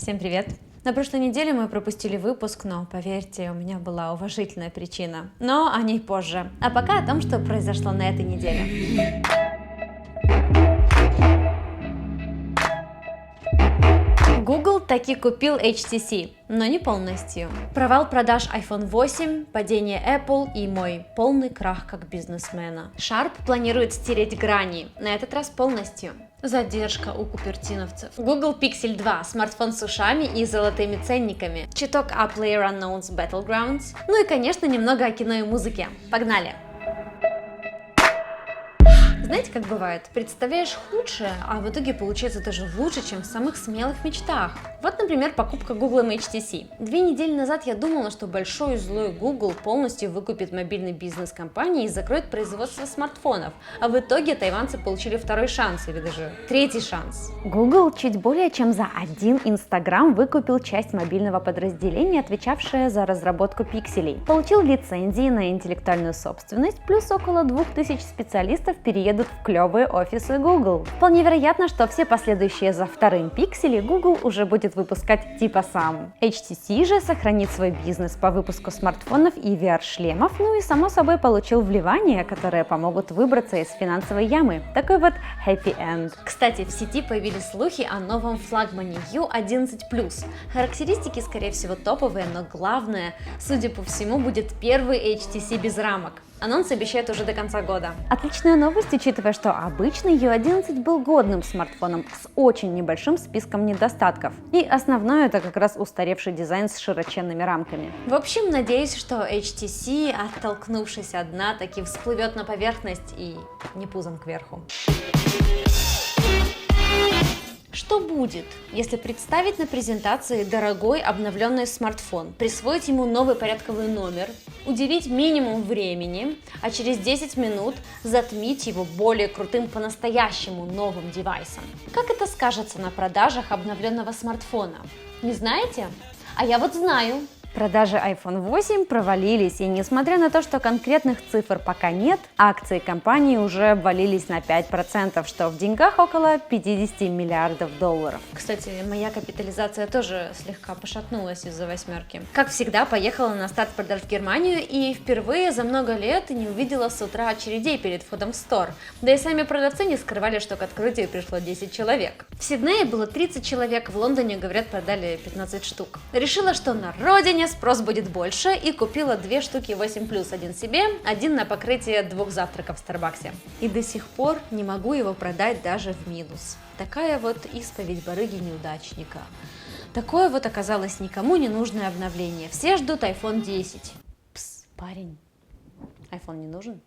Всем привет! На прошлой неделе мы пропустили выпуск, но поверьте, у меня была уважительная причина. Но о ней позже. А пока о том, что произошло на этой неделе. Google таки купил HTC, но не полностью. Провал продаж iPhone 8, падение Apple и мой полный крах как бизнесмена. Sharp планирует стереть грани, на этот раз полностью. Задержка у купертиновцев. Google Pixel 2, смартфон с ушами и золотыми ценниками. Чуток о PlayerUnknown's Battlegrounds. Ну и, конечно, немного о кино и музыке. Погнали! Знаете, как бывает? Представляешь худшее, а в итоге получается даже лучше, чем в самых смелых мечтах. Вот, например, покупка Google HTC. 2 недели назад я думала, что большой и злой Google полностью выкупит мобильный бизнес компании и закроет производство смартфонов. А в итоге тайваньцы получили второй шанс, или даже третий шанс. Google чуть более чем за один Instagram выкупил часть мобильного подразделения, отвечавшее за разработку пикселей. Получил лицензии на интеллектуальную собственность, плюс около 2000 специалистов переедут в клевые офисы Google. Вполне вероятно, что все последующие за вторым пиксели Google уже будет выпускать типа сам. HTC же сохранит свой бизнес по выпуску смартфонов и VR-шлемов, ну и само собой получил вливания, которые помогут выбраться из финансовой ямы. Такой вот happy end. Кстати, в сети появились слухи о новом флагмане U11+. Характеристики, скорее всего, топовые, но главное, судя по всему, будет первый HTC без рамок. Анонс обещает уже до конца года. Отличная новость, учитывая, что обычный U11 был годным смартфоном с очень небольшим списком недостатков. И основное это как раз устаревший дизайн с широченными рамками. В общем, надеюсь, что HTC, оттолкнувшись от дна, таки всплывет на поверхность и не пузом кверху. Что будет, если представить на презентации дорогой обновленный смартфон, присвоить ему новый порядковый номер, уделить минимум времени, а через 10 минут затмить его более крутым по-настоящему новым девайсом? Как это скажется на продажах обновленного смартфона? Не знаете? А я вот знаю. Продажи iPhone 8 провалились, и несмотря на то, что конкретных цифр пока нет, акции компании уже обвалились на 5%, что в деньгах около 50 миллиардов долларов. Кстати, моя капитализация тоже слегка пошатнулась из-за восьмерки. Как всегда, поехала на старт продаж в Германию и впервые за много лет не увидела с утра очередей перед входом в стор. Да и сами продавцы не скрывали, что к открытию пришло 10 человек. В Сиднее было 30 человек, в Лондоне, говорят, продали 15 штук. Решила, что на родине спрос будет больше, и купила 2 штуки 8+, один себе, один на покрытие 2 завтраков в Старбаксе. И до сих пор не могу его продать даже в минус. Такая вот исповедь барыги-неудачника. Такое вот оказалось никому не нужное обновление. Все ждут iPhone 10. Пс, парень, iPhone не нужен?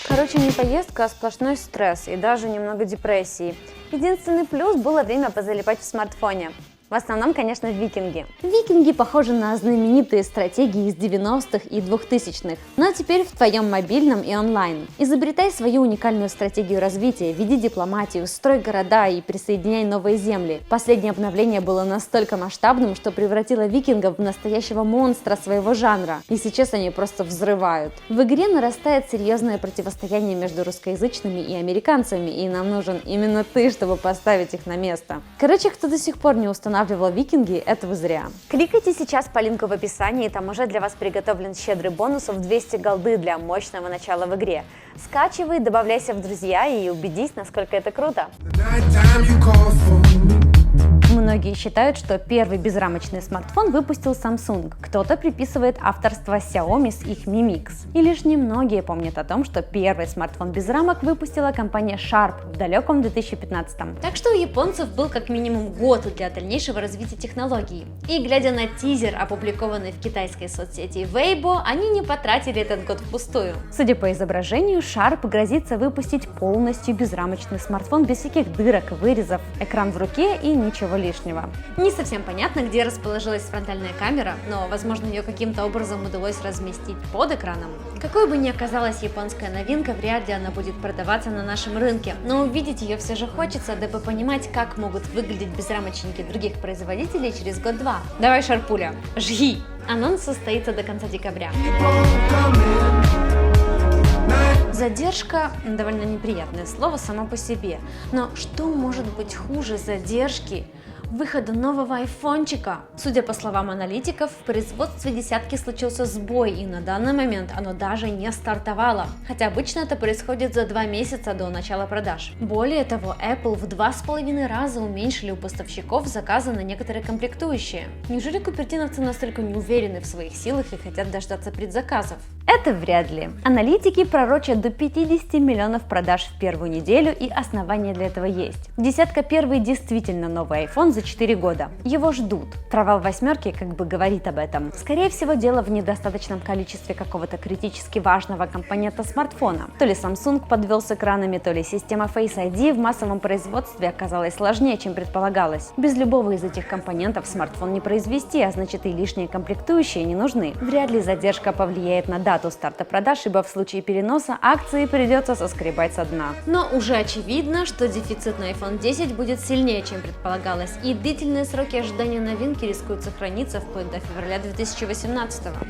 Короче, не поездка, а сплошной стресс и даже немного депрессии. Единственный плюс было время позалипать в смартфоне. В основном, конечно, викинги. Викинги похожи на знаменитые стратегии из 90-х и 2000-х, но теперь в твоем мобильном и онлайн. Изобретай свою уникальную стратегию развития, веди дипломатию, строй города и присоединяй новые земли. Последнее обновление было настолько масштабным, что превратило викингов в настоящего монстра своего жанра, и сейчас они просто взрывают. В игре нарастает серьезное противостояние между русскоязычными и американцами, и нам нужен именно ты, чтобы поставить их на место. Короче, кто до сих пор не устанавливал викинги, это вы зря. Кликайте сейчас по линку в описании, там уже для вас приготовлен щедрый бонус в 200 голды для мощного начала в игре. Скачивай, добавляйся в друзья и убедись, насколько это круто. Многие считают, что первый безрамочный смартфон выпустил Samsung. Кто-то приписывает авторство Xiaomi с их Mi Mix. И лишь немногие помнят о том, что первый смартфон без рамок выпустила компания Sharp в далеком 2015-м. Так что у японцев был как минимум год для дальнейшего развития технологий. И глядя на тизер, опубликованный в китайской соцсети Weibo, они не потратили этот год впустую. Судя по изображению, Sharp грозится выпустить полностью безрамочный смартфон без всяких дырок, вырезов, экран в руке и ничего лишнего. Не совсем понятно, где расположилась фронтальная камера, но, возможно, ее каким-то образом удалось разместить под экраном. Какой бы ни оказалась японская новинка, вряд ли она будет продаваться на нашем рынке, но увидеть ее все же хочется, дабы понимать, как могут выглядеть безрамочники других производителей через год-два. Давай, Шарпуля, жги! Анонс состоится до конца декабря. Задержка – довольно неприятное слово само по себе, но что может быть хуже задержки выхода нового айфончика. Судя по словам аналитиков, в производстве десятки случился сбой, и на данный момент оно даже не стартовало, хотя обычно это происходит за 2 месяца до начала продаж. Более того, Apple в 2,5 раза уменьшили у поставщиков заказы на некоторые комплектующие. Неужели купертиновцы настолько не уверены в своих силах и хотят дождаться предзаказов? Это вряд ли. Аналитики пророчат до 50 миллионов продаж в первую неделю, и основания для этого есть. Десятка первый действительно новый iPhone за 4 года. Его ждут. Провал восьмерки как бы говорит об этом. Скорее всего, дело в недостаточном количестве какого-то критически важного компонента смартфона. То ли Samsung подвел с экранами, то ли система Face ID в массовом производстве оказалась сложнее, чем предполагалось. Без любого из этих компонентов смартфон не произвести, а значит и лишние комплектующие не нужны. Вряд ли задержка повлияет на дату старта продаж, ибо в случае переноса акции придется соскребать со дна. Но уже очевидно, что дефицит на iPhone 10 будет сильнее, чем предполагалось, и длительные сроки ожидания новинки рискуют сохраниться вплоть до февраля 2018 года.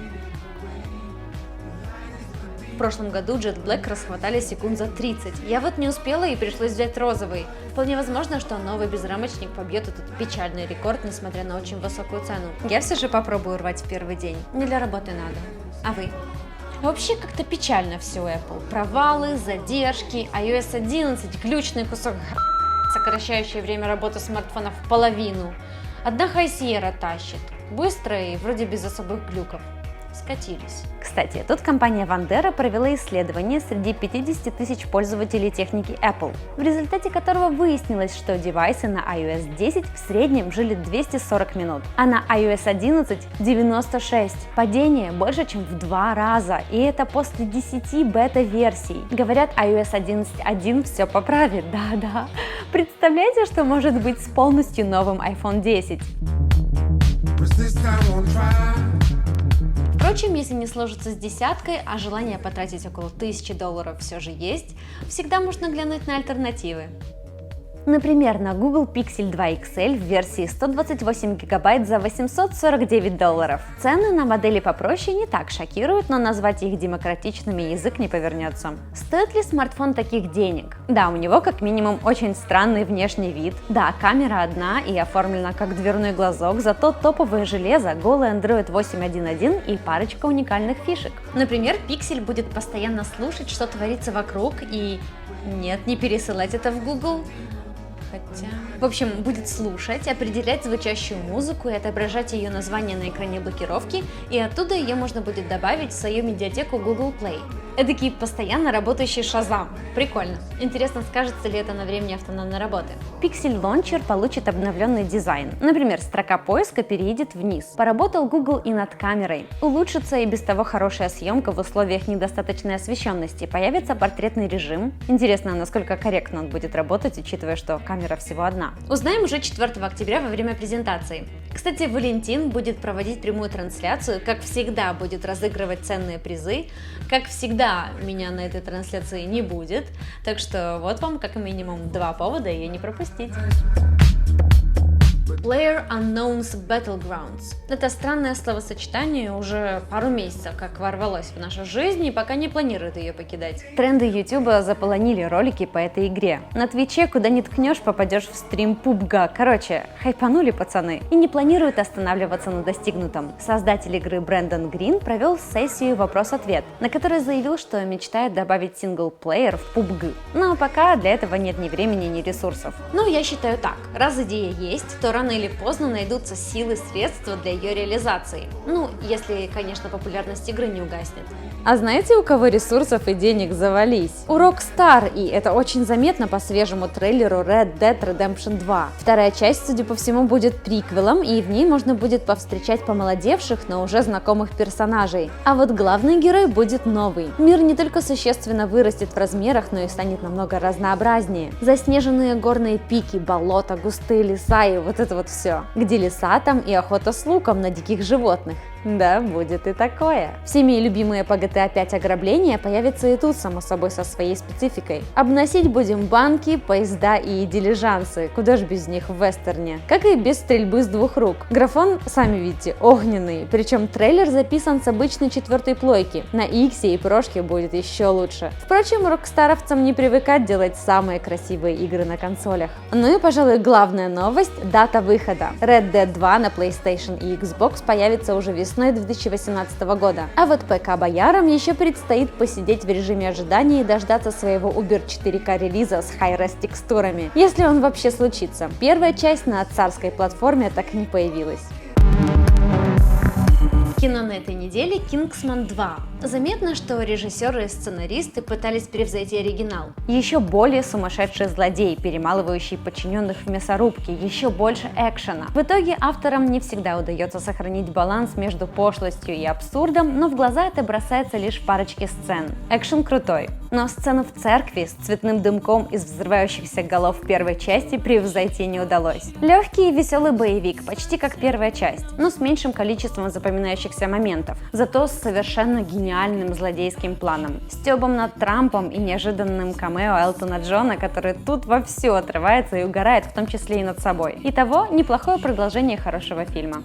В прошлом году Jet Black расхватали секунд за 30. Я вот не успела и пришлось взять розовый. Вполне возможно, что новый безрамочник побьет этот печальный рекорд, несмотря на очень высокую цену. Я все же попробую рвать в первый день. Не для работы надо. А вы? Вообще как-то печально все у Apple. Провалы, задержки, iOS 11, глючный кусок сокращающий время работы смартфона в половину. Одна High Sierra тащит. Быстро и вроде без особых глюков. Скатились. Кстати, тут компания Wandera провела исследование среди 50 тысяч пользователей техники Apple, в результате которого выяснилось, что девайсы на iOS 10 в среднем жили 240 минут, а на iOS 11 96. Падение больше, чем в 2 раза, и это после 10 бета-версий. Говорят, iOS 11.1 все поправит, да-да. Представляете, что может быть с полностью новым iPhone 10? Впрочем, если не сложится с десяткой, а желание потратить около $1000 все же есть, всегда можно глянуть на альтернативы. Например, на Google Pixel 2 XL в версии 128 ГБ за $849. Цены на модели попроще не так шокируют, но назвать их демократичными язык не повернется. Стоит ли смартфон таких денег? Да, у него как минимум очень странный внешний вид. Да, камера одна и оформлена как дверной глазок, зато топовое железо, голый Android 8.1.1 и парочка уникальных фишек. Например, Pixel будет постоянно слушать, что творится вокруг, и нет, не пересылать это в Google. В общем, будет слушать, определять звучащую музыку и отображать ее название на экране блокировки, и оттуда ее можно будет добавить в свою медиатеку Google Play. Эдакий постоянно работающий Shazam. Прикольно. Интересно, скажется ли это на времени автономной работы. Pixel Launcher получит обновленный дизайн. Например, строка поиска переедет вниз. Поработал Google и над камерой. Улучшится и без того хорошая съемка в условиях недостаточной освещенности. Появится портретный режим. Интересно, насколько корректно он будет работать, учитывая, что камера всего одна. Узнаем уже 4 октября во время презентации. Кстати, Валентин будет проводить прямую трансляцию, как всегда будет разыгрывать ценные призы, как всегда меня на этой трансляции не будет, так что вот вам как минимум 2 повода ее не пропустить. PlayerUnknown's Battlegrounds. Это странное словосочетание уже пару месяцев как ворвалось в нашу жизнь и пока не планирует ее покидать. Тренды YouTube заполонили ролики по этой игре. На Твиче куда ни ткнешь, попадешь в стрим PUBG. Короче, хайпанули пацаны и не планируют останавливаться на достигнутом. Создатель игры Брэндон Грин провел сессию вопрос-ответ, на которой заявил, что мечтает добавить синглплеер в PUBG. Но пока для этого нет ни времени, ни ресурсов. Ну, я считаю так. Раз идея есть, то рано или поздно найдутся силы, средства для ее реализации. Ну, если, конечно, популярность игры не угаснет. А знаете, у кого ресурсов и денег завались? У Rockstar, и это очень заметно по свежему трейлеру Red Dead Redemption 2. Вторая часть, судя по всему, будет приквелом, и в ней можно будет повстречать помолодевших, но уже знакомых персонажей. А вот главный герой будет новый. Мир не только существенно вырастет в размерах, но и станет намного разнообразнее. Заснеженные горные пики, болота, густые леса и вот это вот все. Где леса, там и охота с луком на диких животных. Да, будет и такое. Всеми любимые по GTA 5 ограбления появятся и тут, само собой, со своей спецификой. Обносить будем банки, поезда и дилижансы, куда ж без них в вестерне. Как и без стрельбы с двух рук. Графон, сами видите, огненный, причем трейлер записан с обычной 4-й плойки. На X и прошке будет еще лучше. Впрочем, рокстаровцам не привыкать делать самые красивые игры на консолях. Ну и, пожалуй, главная новость – дата выхода. Red Dead 2 на PlayStation и Xbox появится уже весной 2018 года. А вот ПК-боярам еще предстоит посидеть в режиме ожидания и дождаться своего Uber 4K релиза с high-res текстурами, если он вообще случится. Первая часть на царской платформе так и не появилась. Кино на этой неделе «Кингсман 2». Заметно, что режиссеры и сценаристы пытались превзойти оригинал. Еще более сумасшедший злодей, перемалывающий подчиненных в мясорубке, еще больше экшена. В итоге авторам не всегда удается сохранить баланс между пошлостью и абсурдом, но в глаза это бросается лишь в парочке сцен. Экшен крутой, но сцену в церкви с цветным дымком из взрывающихся голов первой части превзойти не удалось. Легкий и веселый боевик, почти как первая часть, но с меньшим количеством запоминающихся моментов, зато с совершенно гениальным злодейским планом, стебом над Трампом и неожиданным камео Элтона Джона, который тут вовсю отрывается и угорает, в том числе и над собой. Итого, неплохое продолжение хорошего фильма.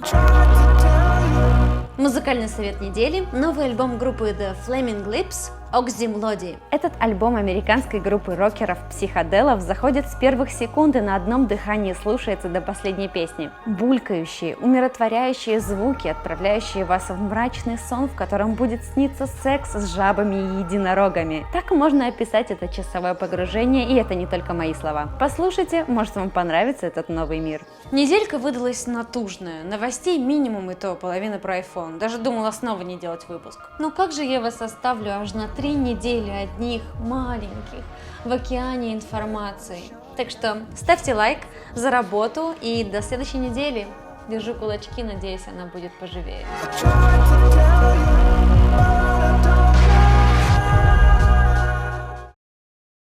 Музыкальный совет недели – новый альбом группы The Flaming Lips «Oxymlody». Этот альбом американской группы рокеров-психоделов заходит с первых секунд и на одном дыхании слушается до последней песни. Булькающие, умиротворяющие звуки, отправляющие вас в мрачный сон, в котором будет сниться секс с жабами и единорогами. Так можно описать это часовое погружение, и это не только мои слова. Послушайте, может вам понравится этот новый мир. Неделька выдалась натужная, новостей минимум и то половина про iPhone. Даже думала снова не делать выпуск. Но как же я вас оставлю аж на 3 недели одних маленьких в океане информации. Так что ставьте лайк за работу и до следующей недели. Держу кулачки, надеюсь, она будет поживее.